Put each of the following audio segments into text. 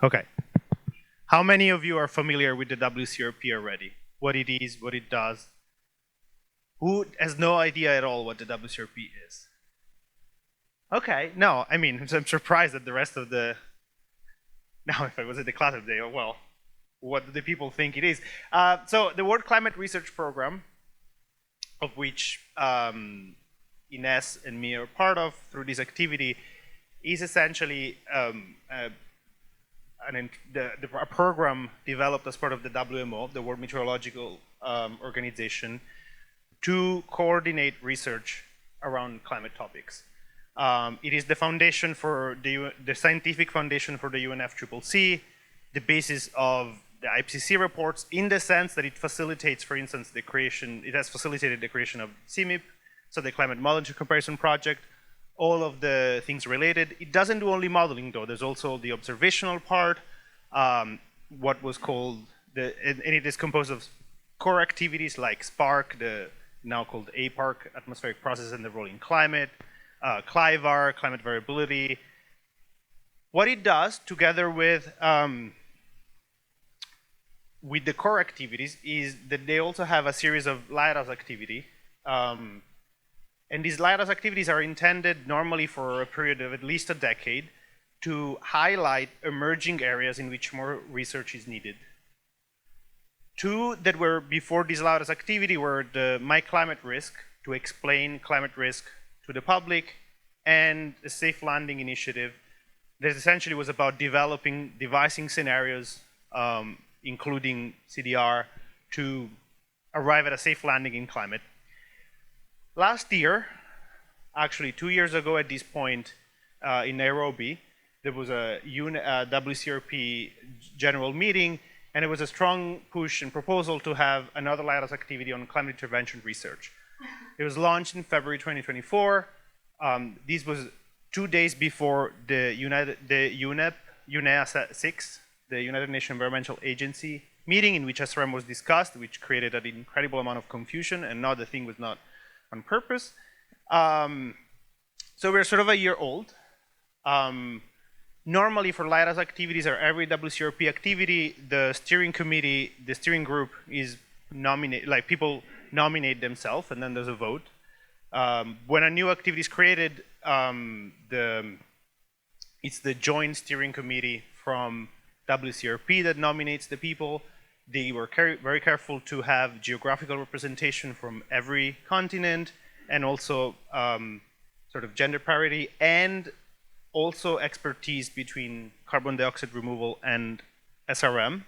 Okay. How many of you are familiar with the WCRP already? What it is, what it does? Who has no idea at all what the WCRP is? Okay, no, I mean, I'm surprised that the rest of the... Now, if I was at the class today, oh, well, what do the people think it is? So the World Climate Research Program, of which Inés and me are part of through this activity, is essentially a program developed as part of the WMO, the World Meteorological Organization, to coordinate research around climate topics. It is the foundation for the scientific foundation for the UNFCCC, the basis of the IPCC reports, in the sense that it facilitates, for instance, it has facilitated the creation of CMIP, so the Climate Modeling Comparison Project, all of the things related. It doesn't do only modeling, though. There's also the observational part, what was called, and it is composed of core activities like SPARC, the now called APARC, Atmospheric Process and the Role in Climate, CLIVAR, Climate Variability. What it does, together with the core activities, is that they also have a series of Lighthouse activity. And these Lighthouse activities are intended normally for a period of at least a decade to highlight emerging areas in which more research is needed. Two that were before this Lighthouse activity were the My Climate Risk, to explain climate risk to the public, and the Safe Landing Initiative, that essentially was about devising scenarios, including CDR, to arrive at a safe landing in climate. Last year, actually 2 years ago at this point, in Nairobi, there was a WCRP general meeting, and it was a strong push and proposal to have another Lighthouse activity on climate intervention research. It was launched in February 2024. This was 2 days before the UNEA 6, the United Nations Environmental Agency meeting, in which SRM was discussed, which created an incredible amount of confusion, and now the thing was not on purpose. So we're sort of a year old. Normally for Lighthouse activities or every WCRP activity, the steering committee, the steering group is people nominate themselves, and then there's a vote. When a new activity is created, it's the joint steering committee from WCRP that nominates the people. They were very careful to have geographical representation from every continent, and also sort of gender parity, and also expertise between carbon dioxide removal and SRM.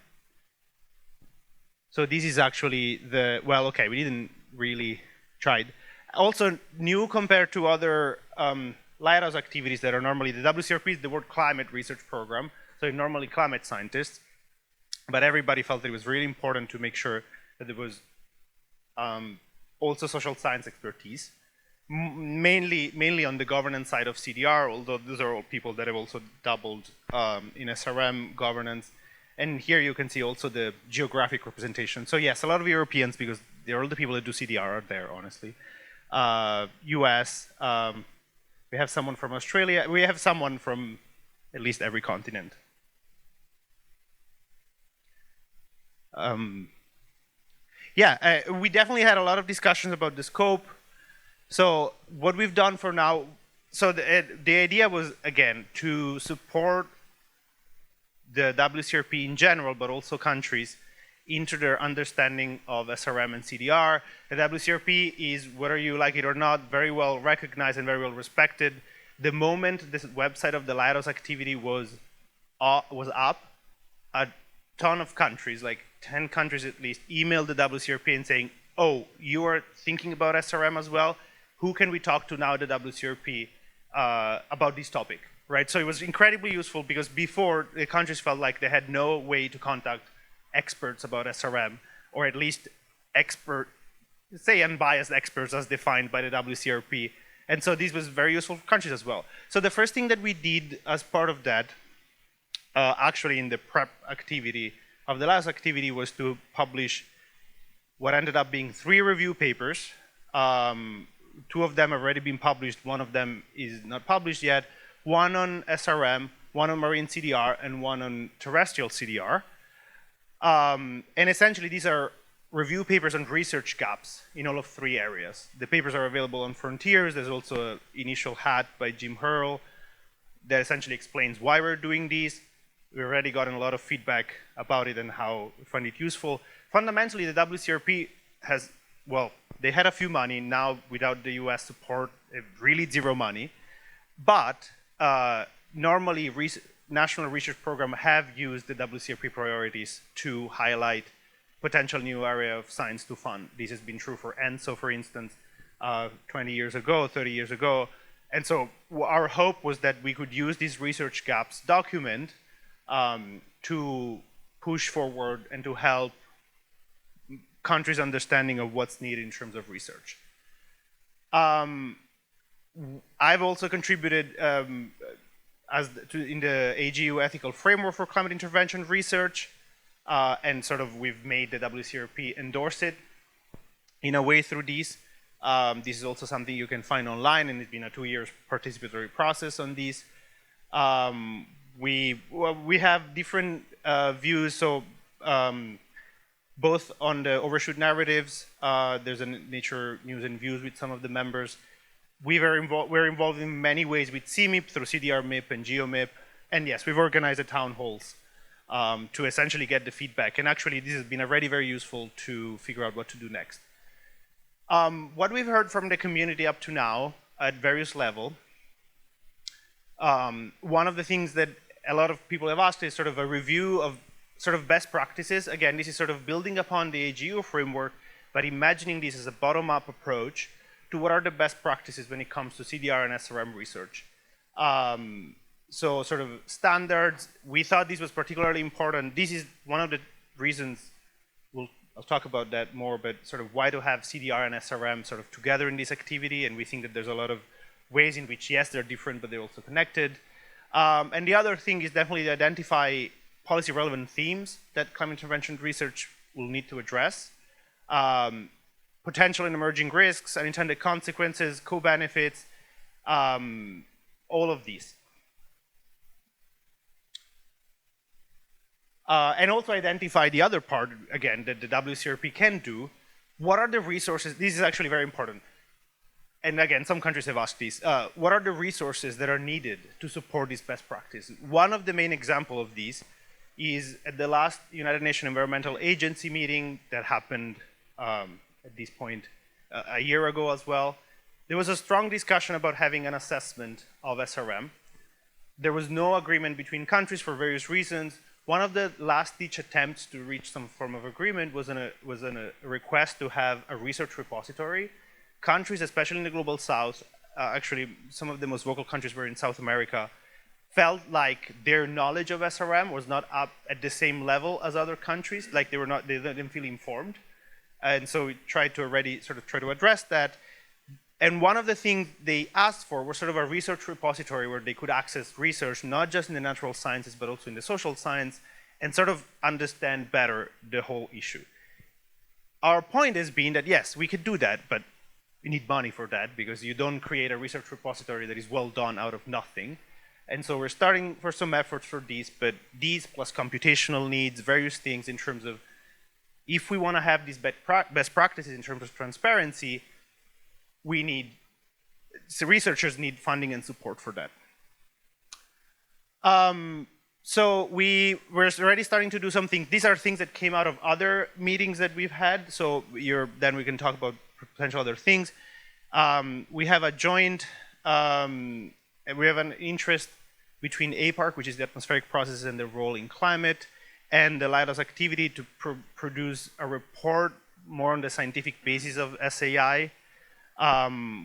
So this is actually well, okay, we didn't really try it. Also new compared to other Lighthouse activities that are normally, the WCRP is the World Climate Research Program, so normally climate scientists, but everybody felt it was really important to make sure that there was also social science expertise, mainly on the governance side of CDR, although those are all people that have also doubled in SRM governance. And here you can see also the geographic representation. So yes, a lot of Europeans, because they're all the people that do CDR are there, honestly. US, we have someone from Australia, we have someone from at least every continent. We definitely had a lot of discussions about the scope. So what we've done for now, so the idea was, again, to support the WCRP in general, but also countries, into their understanding of SRM and CDR. The WCRP is, whether you like it or not, very well recognized and very well respected. The moment this website of the Lighthouse activity was up, a ton of countries, like 10 countries at least, emailed the WCRP and saying, oh, you are thinking about SRM as well? Who can we talk to now at the WCRP about this topic, right? So it was incredibly useful, because before, the countries felt like they had no way to contact experts about SRM, or at least unbiased experts as defined by the WCRP. And so this was very useful for countries as well. So the first thing that we did as part of that, actually in the prep activity of the last activity, was to publish what ended up being 3 review papers. 2 of them have already been published, 1 of them is not published yet. One on SRM, one on marine CDR, and one on terrestrial CDR. And essentially, these are review papers on research gaps in all of 3 areas. The papers are available on Frontiers. There's also an initial hat by Jim Hurl that essentially explains why we're doing these. We've already gotten a lot of feedback about it and how we find it useful. Fundamentally, the WCRP has, well, they had a few money. Now, without the US support, really 0 money. But normally, national research programs have used the WCRP priorities to highlight potential new area of science to fund. This has been true for ENSO, for instance, 20 years ago, 30 years ago. And so our hope was that we could use these research gaps document to push forward and to help countries' understanding of what's needed in terms of research. I've also contributed in the AGU ethical framework for climate intervention research, and sort of we've made the WCRP endorse it in a way through these. This is also something you can find online, and it's been a 2-year participatory process on these. We have different views, so both on the overshoot narratives, there's a Nature News and Views with some of the members. We're involved in many ways with CMIP through CDR MIP and GeoMIP, and yes, we've organized town halls to essentially get the feedback, and actually this has been already very useful to figure out what to do next. What we've heard from the community up to now at various levels, one of the things that a lot of people have asked is sort of a review of sort of best practices. Again, this is sort of building upon the AGU framework, but imagining this as a bottom-up approach to what are the best practices when it comes to CDR and SRM research. So sort of standards, we thought this was particularly important. This is one of the reasons, I'll talk about that more, but sort of why to have CDR and SRM sort of together in this activity, and we think that there's a lot of ways in which, yes, they're different, but they're also connected. And the other thing is definitely to identify policy relevant themes that climate intervention research will need to address. Potential and emerging risks, unintended consequences, co-benefits, all of these. And also identify the other part, again, that the WCRP can do. What are the resources? This is actually very important. And again, some countries have asked this. What are the resources that are needed to support this best practice? One of the main examples of these is at the last United Nations Environmental Agency meeting that happened at this point a year ago as well. There was a strong discussion about having an assessment of SRM. There was no agreement between countries for various reasons. One of the last-ditch attempts to reach some form of agreement was a request to have a research repository. Countries, especially in the Global South, actually some of the most vocal countries were in South America, felt like their knowledge of SRM was not up at the same level as other countries, like they didn't feel informed. And so we tried to already sort of try to address that. And one of the things they asked for was sort of a research repository where they could access research, not just in the natural sciences, but also in the social science, and sort of understand better the whole issue. Our point has been that, yes, we could do that, but we need money for that, because you don't create a research repository that is well done out of nothing. And so we're starting for some efforts for these, but these plus computational needs, various things in terms of, if we want to have these best practices in terms of transparency, researchers need funding and support for that. So we're already starting to do something. These are things that came out of other meetings that we've had, so then we can talk about potential other things. We have a joint, we have an interest between APARC, which is the atmospheric processes and their role in climate, and the Lighthouse Activity to produce a report more on the scientific basis of SAI.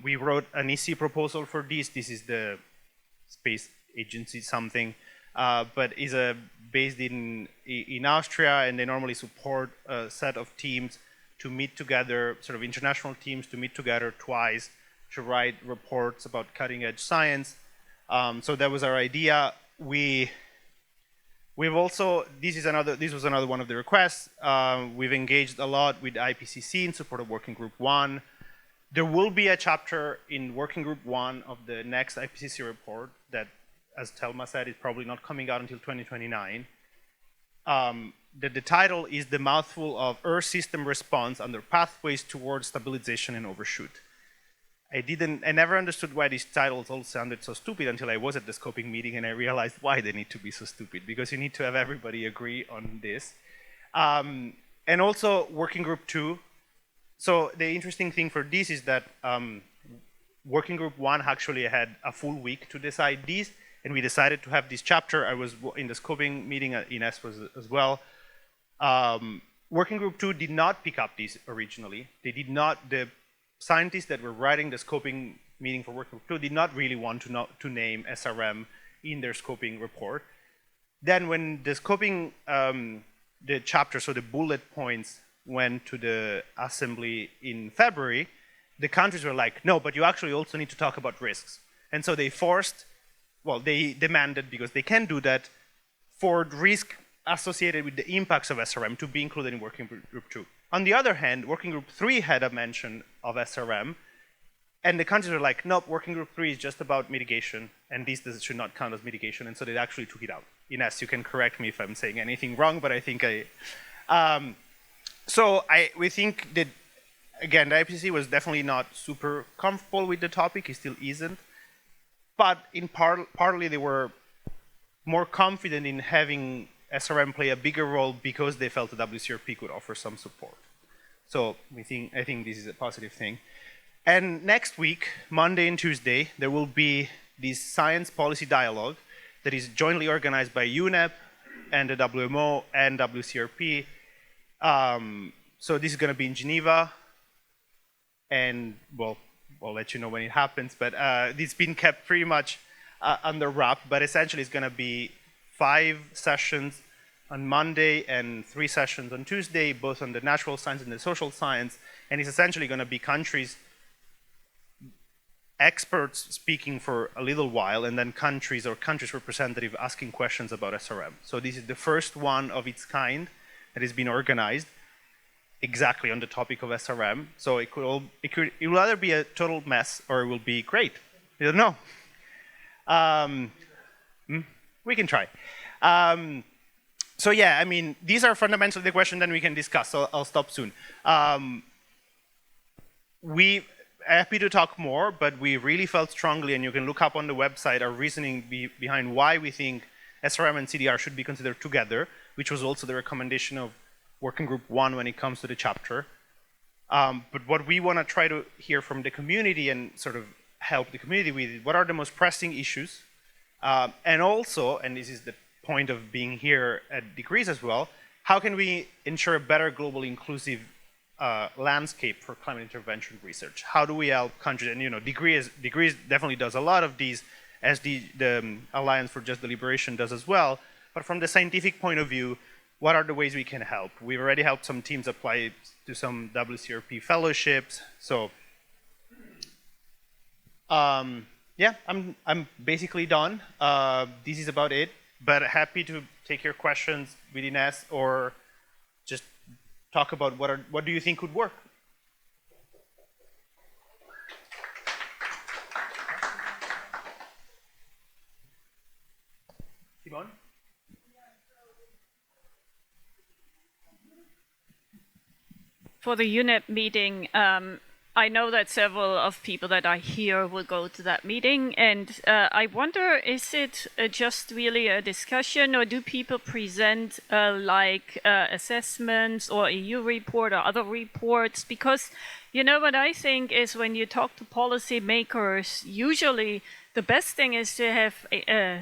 We wrote an EC proposal for this. This is the space agency something, but is based in Austria, and they normally support a set of teams to meet together, sort of international teams to meet together twice to write reports about cutting edge science. So that was our idea. We've also, this was another one of the requests. We've engaged a lot with IPCC in support of Working Group 1. There will be a chapter in Working Group 1 of the next IPCC report that as Thelma said, is probably not coming out until 2029. The title is The Mouthful of Earth System Response Under Pathways Towards Stabilization and Overshoot. I never understood why these titles all sounded so stupid until I was at the scoping meeting and I realized why they need to be so stupid, because you need to have everybody agree on this. And also Working Group 2. So the interesting thing for this is that Working Group 1 actually had a full week to decide these, and we decided to have this chapter. I was in the scoping meeting, Inés was as well. Working Group 2 did not pick up these originally. They did not, the scientists that were writing the scoping meeting for Working Group 2 did not really want to name SRM in their scoping report. Then when the scoping, the chapter, so the bullet points went to the assembly in February, the countries were like, no, but you actually also need to talk about risks. And so they they demanded, because they can do that, for risk associated with the impacts of SRM to be included in Working Group 2. On the other hand, Working Group 3 had a mention of SRM, and the countries were like, nope, Working Group 3 is just about mitigation, and this should not count as mitigation, and so they actually took it out. Inés, you can correct me if I'm saying anything wrong, but I think we think that, again, the IPCC was definitely not super comfortable with the topic, it still isn't, but in partly they were more confident in having SRM play a bigger role because they felt the WCRP could offer some support. So I think this is a positive thing. And next week, Monday and Tuesday, there will be this science policy dialogue that is jointly organized by UNEP and the WMO and WCRP. So this is going to be in Geneva, and well, I'll let you know when it happens, but it's been kept pretty much under wrap, but essentially it's going to be 5 sessions on Monday and 3 sessions on Tuesday, both on the natural science and the social science, and it's essentially going to be countries, experts speaking for a little while, and then countries or countries representative asking questions about SRM. So this is the first one of its kind that has been organized exactly on the topic of SRM. So it will either be a total mess or it will be great. We don't know. We can try. So yeah, I mean, these are fundamentally the questions that we can discuss, so I'll stop soon. We're happy to talk more, but we really felt strongly, and you can look up on the website our reasoning behind why we think SRM and CDR should be considered together, which was also the recommendation of Working Group 1 when it comes to the chapter. But what we want to try to hear from the community and sort of help the community with, what are the most pressing issues? And also, and this is the point of being here at Degrees as well, how can we ensure a better global inclusive landscape for climate intervention research? How do we help countries? And you know, Degrees definitely does a lot of these, as the Alliance for Just Deliberation does as well. But from the scientific point of view, what are the ways we can help? We've already helped some teams apply to some WCRP fellowships. So yeah, I'm basically done. This is about it, but happy to take your questions with Inés or just talk about what do you think would work. Simone? For the UNEP meeting, I know that several of people that are here will go to that meeting, and I wonder, is it just really a discussion, or do people present assessments or EU report or other reports? Because you know what I think is, when you talk to policymakers, usually the best thing is to have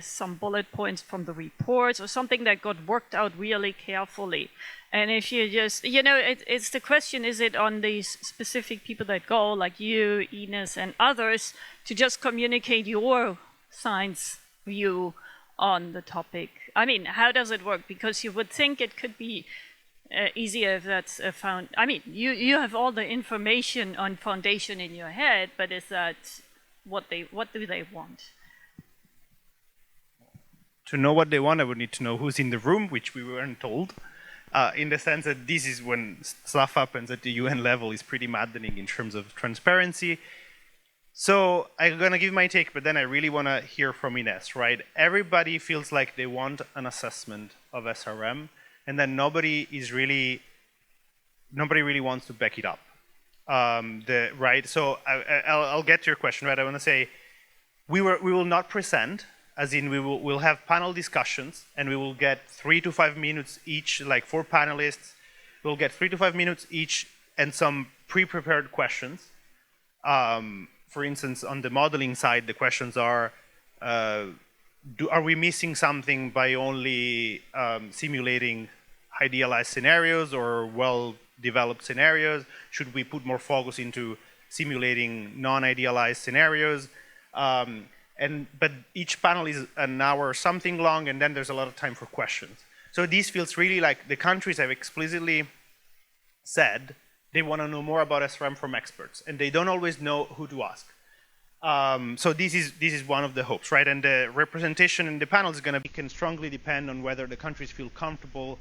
some bullet points from the reports or something that got worked out really carefully. And if you just, you know, it's the question, is it on these specific people that go, like you, Inés, and others, to just communicate your science view on the topic? I mean, how does it work? Because you would think it could be easier if that's found. I mean, you have all the information on foundation in your head, but is that what do they want? To know what they want, I would need to know who's in the room, which we weren't told. In the sense that this is when stuff happens at the UN level is pretty maddening in terms of transparency. So I'm gonna give my take, but then I really want to hear from Inés. Right? Everybody feels like they want an assessment of SRM, and then nobody really wants to back it up. Right? So I'll get to your question. Right? I want to say we will not present, as in we'll have panel discussions, and we will get 3 to 5 minutes each, like 4 panelists. We'll get 3 to 5 minutes each, and some pre-prepared questions. For instance, on the modeling side, the questions are we missing something by only simulating idealized scenarios or well-developed scenarios? Should we put more focus into simulating non-idealized scenarios? But each panel is an hour or something long, and then there's a lot of time for questions. So this feels really like the countries have explicitly said they want to know more about SRM from experts, and they don't always know who to ask. So this is one of the hopes, right? And the representation in the panel is going to can strongly depend on whether the countries feel comfortable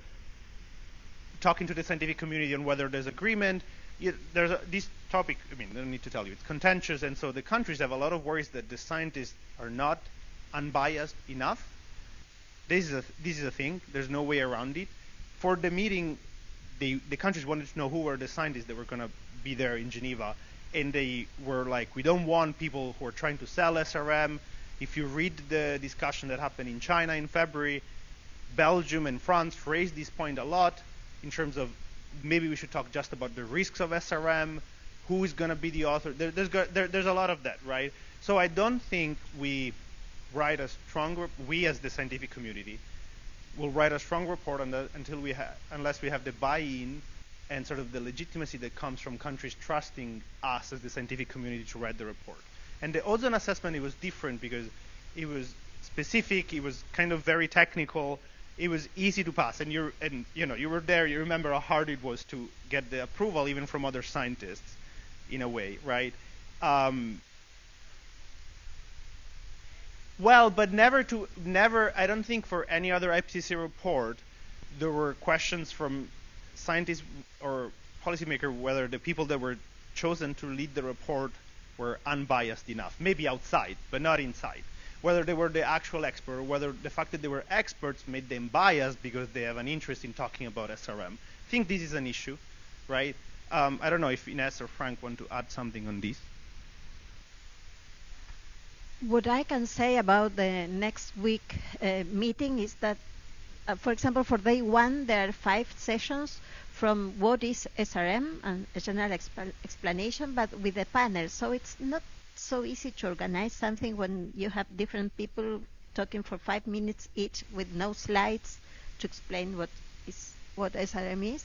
talking to the scientific community on whether there's agreement. This topic, I mean, I don't need to tell you, it's contentious, and so the countries have a lot of worries that the scientists are not unbiased enough. This is a thing. There's no way around it. For the meeting, the countries wanted to know who were the scientists that were going to be there in Geneva, and they were like, we don't want people who are trying to sell SRM. If you read the discussion that happened in China in February, Belgium and France raised this point a lot in terms of maybe we should talk just about the risks of SRM, who is going to be the author. There's a lot of that, right? So I don't think we write a strong, we as the scientific community will write a strong report on that unless we have the buy-in and sort of the legitimacy that comes from countries trusting us as the scientific community to write the report. And the ozone assessment, it was different because it was specific, it was kind of very technical, it was easy to pass, and you were there, you remember how hard it was to get the approval even from other scientists in a way, right? Well, but never, I don't think for any other IPCC report, there were questions from scientists or policymakers whether the people that were chosen to lead the report were unbiased enough. Maybe outside, but not inside. Whether they were the actual expert, or whether the fact that they were experts made them biased because they have an interest in talking about SRM. I think this is an issue, right? I don't know if Inés or Frank want to add something on this. What I can say about the next week meeting is that, for example, for day 1, there are 5 sessions from what is SRM and a general explanation, but with a panel. So it's not so easy to organize something when you have different people talking for 5 minutes each with no slides to explain what SRM is.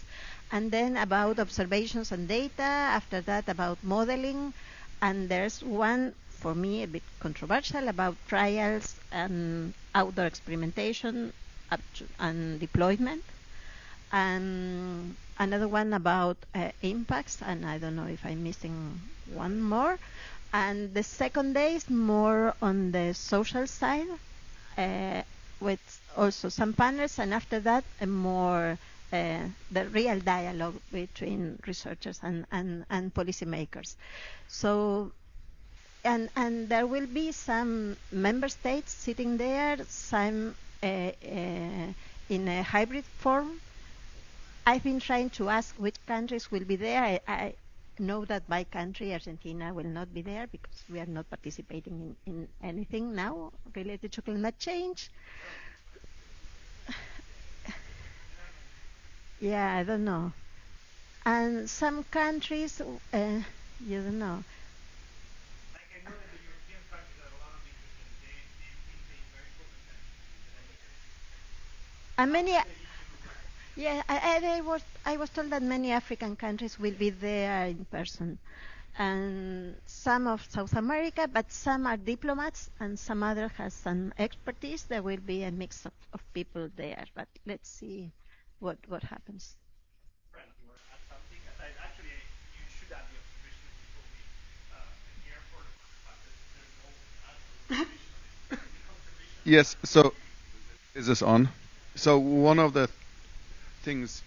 And then about observations and data, after that about modeling, and there's one for me a bit controversial about trials and outdoor experimentation and deployment, and another one about impacts, and I don't know if I'm missing one more. And the second day is more on the social side, with also some panels, and after that more the real dialogue between researchers and policymakers. So and there will be some member states sitting there, some in a hybrid form. I've been trying to ask which countries will be there. I know that by country Argentina will not be there because we are not participating in anything now related to climate change. Yeah, I don't know. And some countries, you don't know. And many, yeah, I was told that many African countries will be there in person, and some of South America, but some are diplomats, and some other has some expertise. There will be a mix of people there, but let's see what happens. Frank, you want to add something? Actually, you should add the observations before we hear for the fact that there's no actual observation. Yes, so is this on? So one of the things,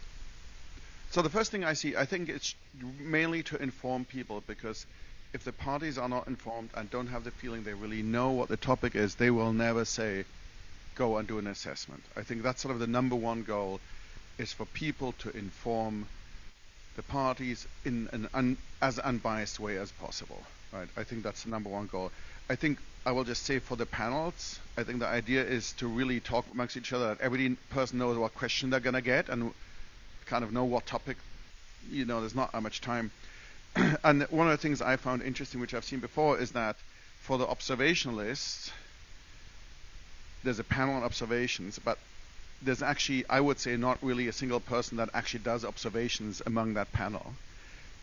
so the first thing I see, I think it's mainly to inform people because if the parties are not informed and don't have the feeling they really know what the topic is, they will never say, go and do an assessment. I think that's sort of the number one goal, is for people to inform the parties in an as unbiased way as possible. Right? I think that's the number one goal. I think I will just say for the panels, I think the idea is to really talk amongst each other, that every person knows what question they're going to get and kind of know what topic, there's not that much time. And one of the things I found interesting, which I've seen before, is that for the observationalists, there's a panel on observations, but there's actually, I would say, not really a single person that actually does observations among that panel.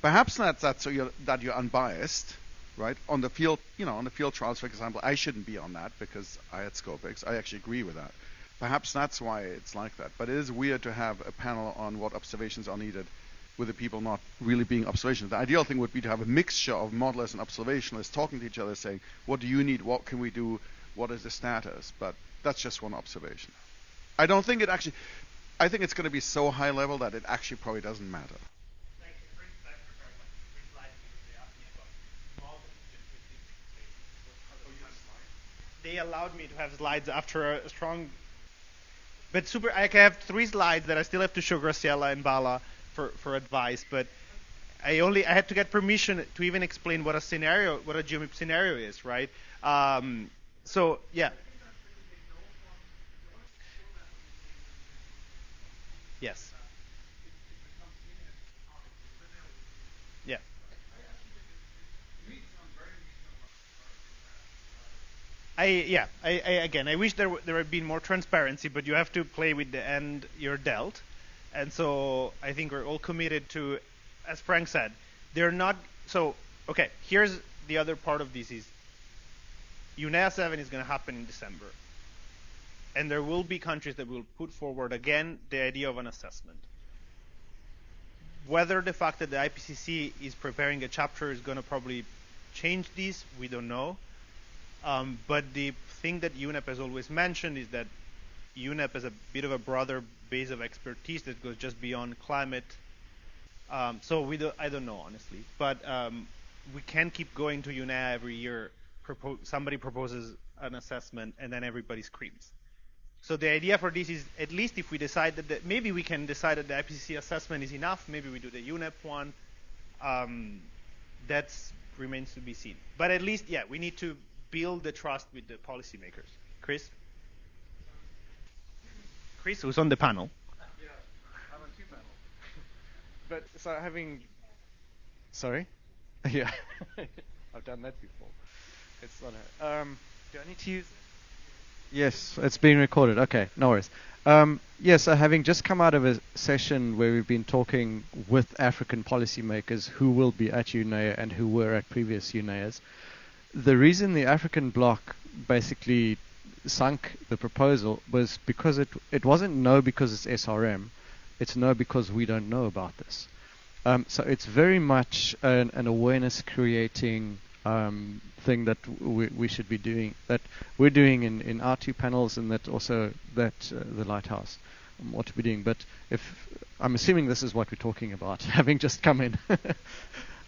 Perhaps that's so that you're unbiased, right? On the field, on the field trials, for example, I shouldn't be on that because I had Scopix. I actually agree with that. Perhaps that's why it's like that. But it is weird to have a panel on what observations are needed with the people not really being observations. The ideal thing would be to have a mixture of modelers and observationalists talking to each other, saying, what do you need? What can we do? What is the status? But that's just one observation. I don't think it actually, I think it's going to be so high level that it actually probably doesn't matter. They allowed me to have slides after a strong, but I have 3 slides that I still have to show Graciela and Bala for advice, but I had to get permission to even explain what a geometric scenario is, right? So yeah. Yes. Yeah. I wish there had been more transparency, but you have to play with the end you're dealt. And so I think we're all committed to, as Frank said, they're not, so, okay, here's the other part of this is, UNEA 7 is going to happen in December. And there will be countries that will put forward, again, the idea of an assessment. Whether the fact that the IPCC is preparing a chapter is going to probably change this, we don't know. But the thing that UNEP has always mentioned is that UNEP is a bit of a broader base of expertise that goes just beyond climate. So I don't know, honestly. But we can't keep going to UNEA every year. Somebody proposes an assessment, and then everybody screams. So the idea for this is, at least if we decide that maybe we can decide that the IPCC assessment is enough, maybe we do the UNEP one. That remains to be seen. But at least, yeah, we need to build the trust with the policymakers. Chris, who's on the panel. Yeah, I'm on 2 panels. But so having, sorry, yeah, I've done that before. It's not a. Do I need to use it? Yes, it's being recorded. Okay, no worries. Yes, so having just come out of a session where we've been talking with African policymakers who will be at UNEA and who were at previous UNEAs, the reason the African bloc basically sunk the proposal was because it wasn't no because it's SRM, it's no because we don't know about this. So it's very much an awareness creating thing that we should be doing, that we're doing in our 2 panels, and that also that the Lighthouse ought to be doing. But if I'm assuming this is what we're talking about, having just come in.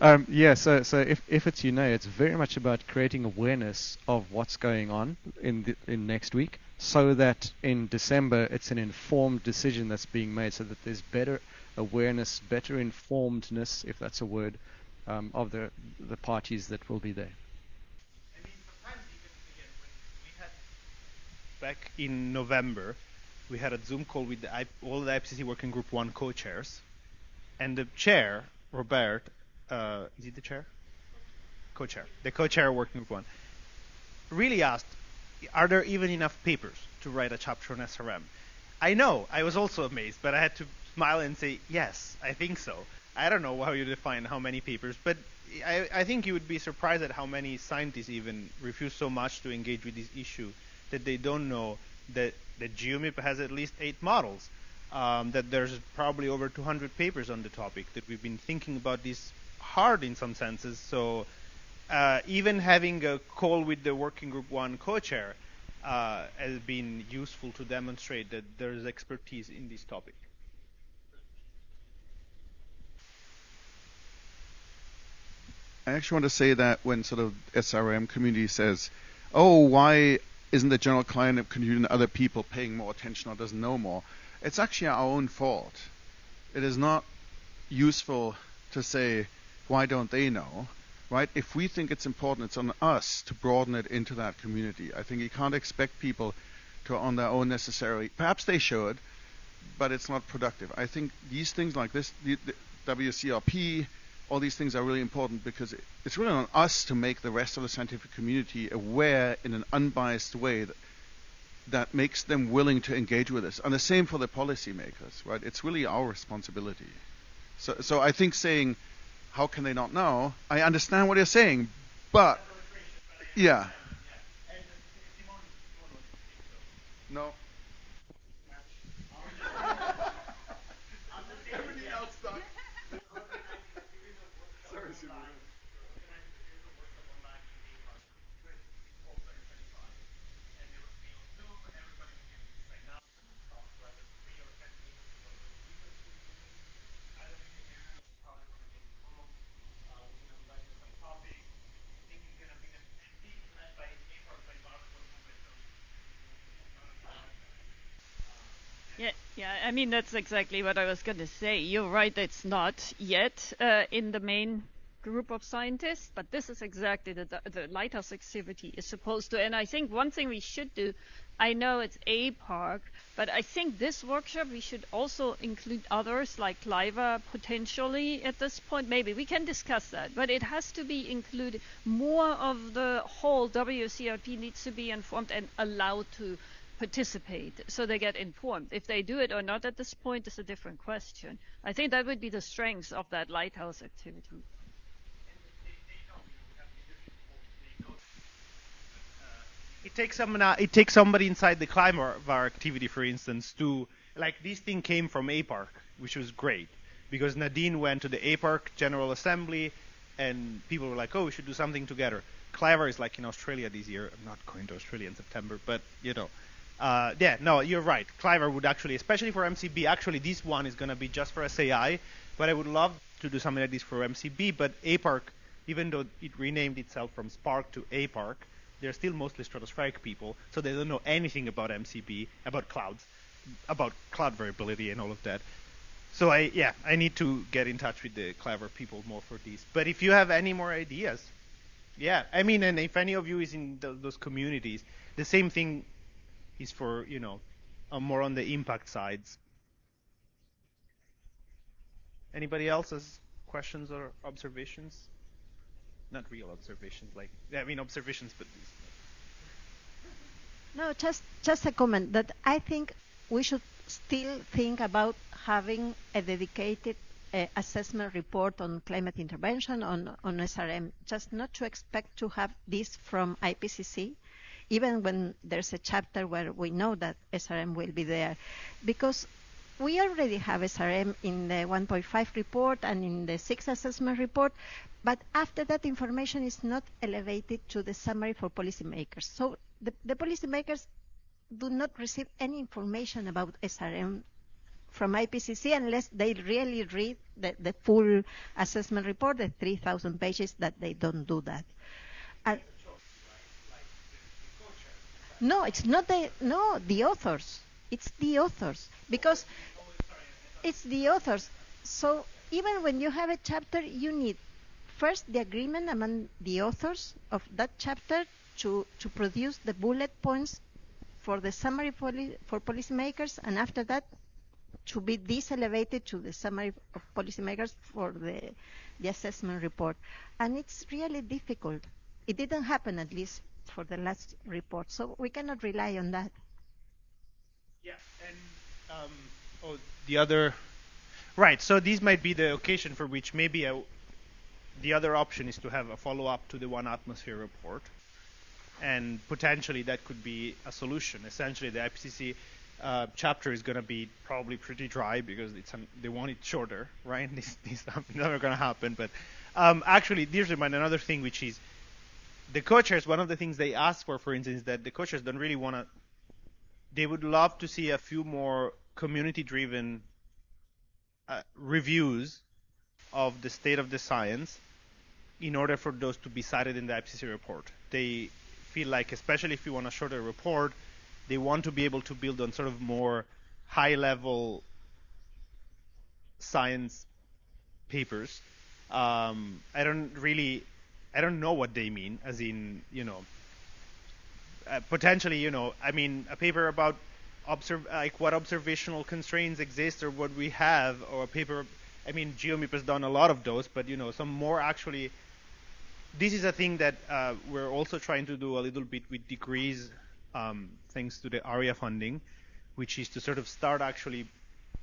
So if it's UNEA, it's very much about creating awareness of what's going on in next week, so that in December it's an informed decision that's being made, so that there's better awareness, better informedness, if that's a word, of the parties that will be there. I mean, sometimes even, again, when we had back in November, we had a Zoom call with all the IPCC Working Group 1 co-chairs, and the chair, Robert, is he the chair? Co-chair. The co-chair Working Group 1 really asked, are there even enough papers to write a chapter on SRM? I know, I was also amazed, but I had to smile and say, yes, I think so. I don't know how you define how many papers, but I think you would be surprised at how many scientists even refuse so much to engage with this issue that they don't know that GeoMIP has at least 8 models, that there's probably over 200 papers on the topic, that we've been thinking about this hard in some senses. So even having a call with the Working Group 1 co-chair has been useful to demonstrate that there's expertise in this topic. I actually want to say that when sort of SRM community says, oh, why isn't the general climate community and other people paying more attention or doesn't know more? It's actually our own fault. It is not useful to say, why don't they know? Right? If we think it's important, it's on us to broaden it into that community. I think you can't expect people to on their own necessarily. Perhaps they should, but it's not productive. I think these things like this, the WCRP, all these things are really important because it's really on us to make the rest of the scientific community aware in an unbiased way that makes them willing to engage with us. And the same for the policymakers, right? It's really our responsibility. So I think saying, how can they not know? I understand what you're saying, but yeah. No. Everybody else done. Sorry, Simone. Yeah, yeah. I mean, that's exactly what I was going to say. You're right, it's not yet in the main group of scientists, but this is exactly the Lighthouse activity is supposed to. And I think one thing we should do, I know it's a park, but I think this workshop we should also include others like Cliver potentially at this point. Maybe we can discuss that, but it has to be included. More of the whole WCRP needs to be informed and allowed to participate so they get informed. If they do it or not at this point is a different question. I think that would be the strength of that Lighthouse activity. It takes somebody inside the climber activity, for instance, to like this thing came from APARC, which was great because Nadine went to the APARC General Assembly, and people were like, "Oh, we should do something together." Cliver is like in Australia this year. I'm not going to Australia in September, but you know, yeah, no, you're right. Cliver would actually, especially for MCB, actually this one is going to be just for SAI, but I would love to do something like this for MCB. But APARC, even though it renamed itself from Spark to APARC, they're still mostly stratospheric people, so they don't know anything about MCB, about clouds, about cloud variability and all of that. So I need to get in touch with the clever people more for these. But if you have any more ideas, yeah, I mean, and if any of you is in those communities, the same thing is for, you know, more on the impact sides. Anybody else has questions or observations? Not real observations, like, I mean observations, but these. No, just a comment that I think we should still think about having a dedicated assessment report on climate intervention on SRM, just not to expect to have this from IPCC, even when there's a chapter where we know that SRM will be there, because we already have SRM in the 1.5 report and in the 6 assessment report, but after that information is not elevated to the summary for policymakers. So the policymakers do not receive any information about SRM from IPCC unless they really read the full assessment report, the 3,000 pages, that they don't do that. No, it's not the authors. It's the authors, because it's the authors. So even when you have a chapter, you need first the agreement among the authors of that chapter to produce the bullet points for the summary for policymakers, and after that to be this elevated to the summary of policymakers for the assessment report. And it's really difficult. It didn't happen, at least for the last report, so we cannot rely on that. Yeah, and the other, right, so these might be the occasion for which maybe the other option is to have a follow-up to the 1 atmosphere report, and potentially that could be a solution. Essentially, the IPCC chapter is going to be probably pretty dry because they want it shorter, right? This is never going to happen. But actually, there's another thing, which is the co-chairs. One of the things they ask for instance, is that the co-chairs don't really want to. They would love to see a few more community-driven reviews of the state of the science, in order for those to be cited in the IPCC report. They feel like, especially if you want a shorter report, they want to be able to build on sort of more high-level science papers. I don't know what they mean, as in, potentially, I mean, a paper about what observational constraints exist or what we have, or a paper, I mean, GeoMIP has done a lot of those, but, some more actually, this is a thing that we're also trying to do a little bit with degrees, thanks to the ARIA funding, which is to sort of start actually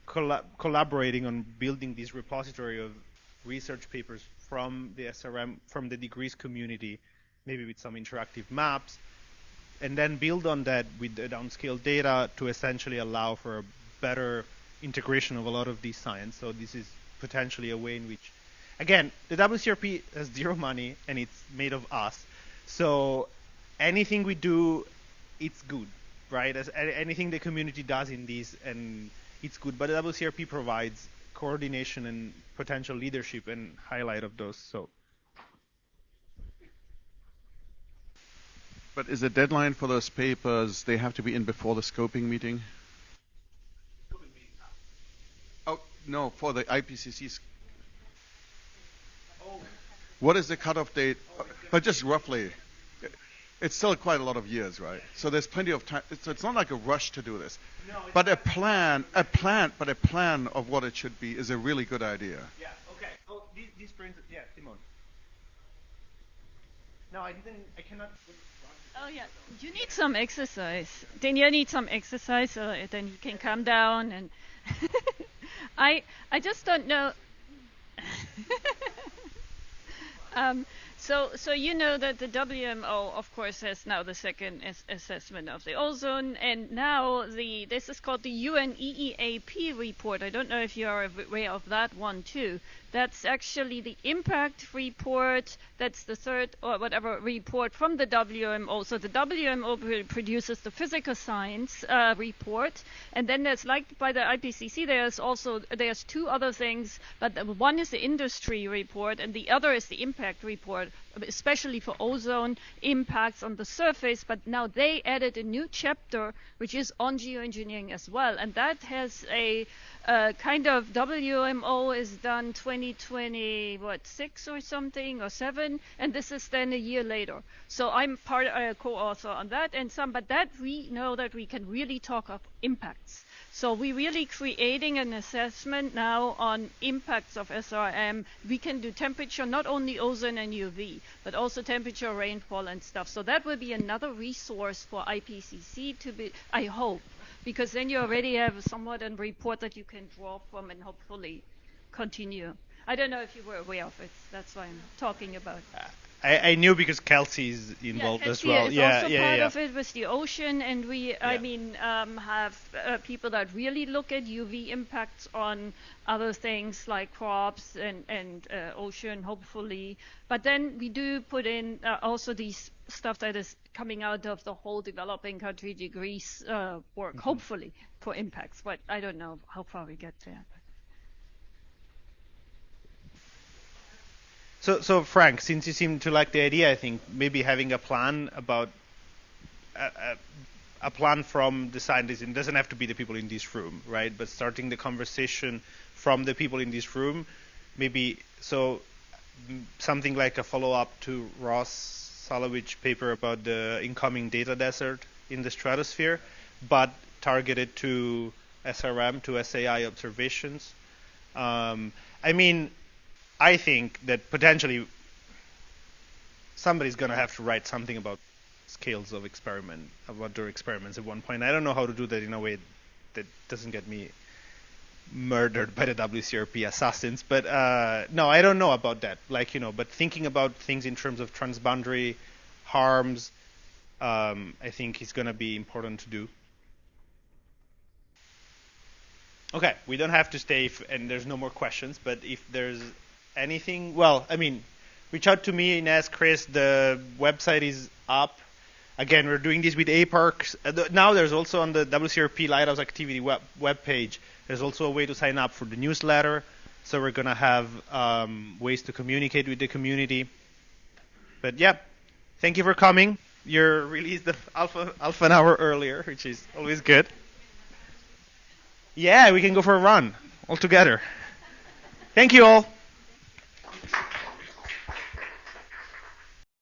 collaborating on building this repository of research papers from the SRM, from the degrees community, maybe with some interactive maps, and then build on that with the downscale data to essentially allow for a better integration of a lot of these science. So this is potentially a way in which, again, the WCRP has zero money and it's made of us. So anything we do, it's good, right? As anything the community does in these, and it's good. But the WCRP provides coordination and potential leadership and highlight of those. So. But is the deadline for those papers, they have to be in before the scoping meeting? Oh, no, for the IPCC's. What is the cutoff date? But just roughly. It's still quite a lot of years, right? So there's plenty of time. So it's not like a rush to do this. No, but a plan of what it should be is a really good idea. Yeah, okay. Oh, this brings, yeah, Simone. No, I cannot. Oh yeah, you need some exercise. Then you need some exercise, so then you can calm down. And I just don't know. So you know that the WMO, of course, has now the second assessment of the ozone, and now this is called the UNEEAP report. I don't know if you are aware of that one too. That's actually the impact report. That's the third or whatever report from the WMO. So the WMO produces the physical science report, and then there's, like by the IPCC, there's two other things, but one is the industry report and the other is the impact report, especially for ozone impacts on the surface. But now they added a new chapter which is on geoengineering as well, and that has a kind of WMO is done 2026 or something, or 7, and this is then a year later. So I'm co-author on that, but that we know that we can really talk of impacts. So we're really creating an assessment now on impacts of SRM. We can do temperature, not only ozone and UV, but also temperature, rainfall, and stuff. So that will be another resource for IPCC to be, I hope, because then you already have somewhat a report that you can draw from and hopefully continue. I don't know if you were aware of it. That's why I'm talking about. I knew because Kelsey's involved as well. Is also part of it with the ocean, and we, have people that really look at UV impacts on other things like crops and ocean, hopefully. But then we do put in also these stuff that is coming out of the whole developing country degrees work, hopefully, for impacts. But I don't know how far we get there. So Frank, since you seem to like the idea, I think maybe having a plan about a plan from the scientists, it doesn't have to be the people in this room, right? But starting the conversation from the people in this room, maybe something like a follow-up to Ross Salowich's paper about the incoming data desert in the stratosphere, but targeted to SRM, to SAI observations. I think that potentially somebody's going to have to write something about scales of about their experiments at one point. I don't know how to do that in a way that doesn't get me murdered by the WCRP assassins, but no, I don't know about that. But thinking about things in terms of transboundary harms, I think is going to be important to do. Okay, we don't have to stay, and there's no more questions, but if there's anything, reach out to me, Inés, Chris. The website is up. Again, we're doing this with APARC. Now there's also on the WCRP Lighthouse Activity web page, there's also a way to sign up for the newsletter. So we're going to have ways to communicate with the community. But yeah, thank you for coming. You're released the alpha an hour earlier, which is always good. Yeah, we can go for a run all together. Thank you all.